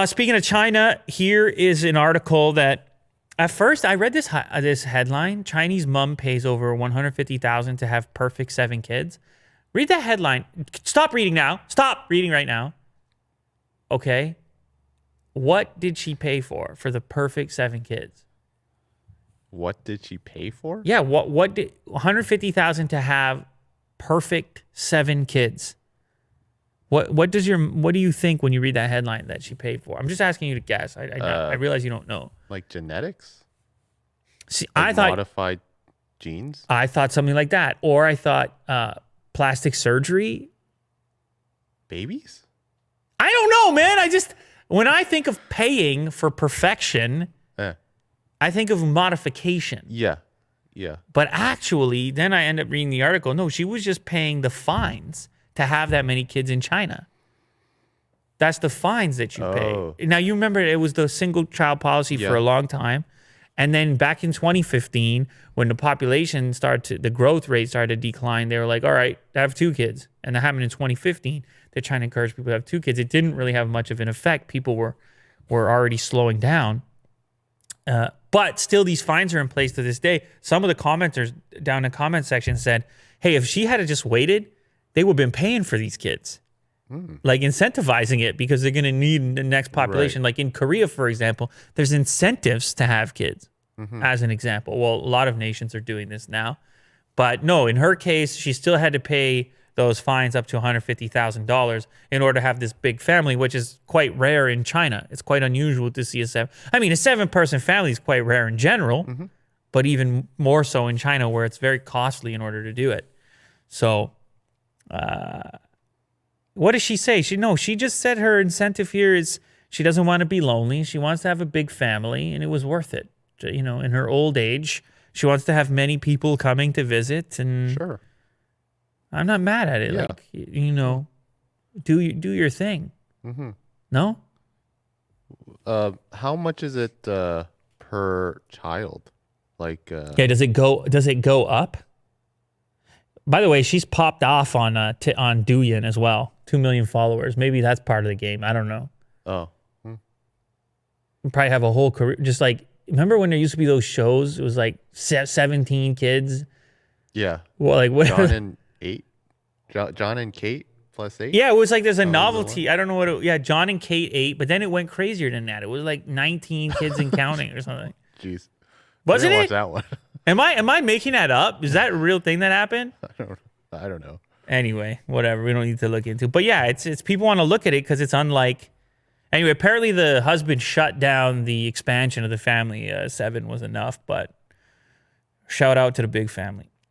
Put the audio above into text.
Speaking of China, here is an article that at first I read this headline: Chinese mom pays over 150,000 to have perfect 7 kids. Read that headline. Stop reading now. Stop reading right now. Okay. What did she pay for the perfect 7 kids? What did she pay for? Yeah, what did 150,000 to have perfect 7 kids? What do you think when you read that headline that she paid for? I'm just asking you to guess. I realize you don't know. Like genetics? See, Like I thought modified genes? I thought something like that, or I thought plastic surgery. Babies? I don't know, man. When I think of paying for perfection, I think of modification. Yeah. But actually, then I end up reading the article. No, she was just paying the fines to have that many kids in China. That's the fines that you pay. Now, you remember it was the single child policy for a long time. And then back in 2015, when the population the growth rate started to decline, they were like, all right, have 2 kids. And that happened in 2015. They're trying to encourage people to have 2 kids. It didn't really have much of an effect. People were already slowing down. But still, these fines are in place to this day. Some of the commenters down in the comment section said, hey, if she had just waited, they would have been paying for these kids. Like incentivizing it because they're going to need the next population. Right. Like in Korea, for example, there's incentives to have kids, as an example. Well, a lot of nations are doing this now. But no, in her case, she still had to pay those fines up to $150,000 in order to have this big family, which is quite rare in China. It's quite unusual to see a 7-person family is quite rare in general, but even more so in China where it's very costly in order to do it. So, what does she say? She just said her incentive here is she doesn't want to be lonely. She wants to have a big family, and it was worth it. In her old age, she wants to have many people coming to visit, and Sure. I'm not mad at it. Yeah. Like, do your thing. No? How much is it per child? Like Yeah, does it go up? By the way, she's popped off on Douyin as well. 2 million followers. Maybe that's part of the game. I don't know. Oh. You probably have a whole career. Just like, remember when there used to be those shows? It was like 17 kids. Yeah. Well, like what? John and Kate plus 8? Yeah, it was like there's a novelty. I don't know what. John and Kate 8, but then it went crazier than that. It was like 19 kids and counting or something. Jeez. Wasn't it? Watch that one. Am I making that up? Is that a real thing that happened? I don't know. Anyway, whatever. We don't need to look into. But yeah, it's people want to look at it because it's unlike. Anyway, apparently the husband shut down the expansion of the family. 7 was enough, but shout out to the big family.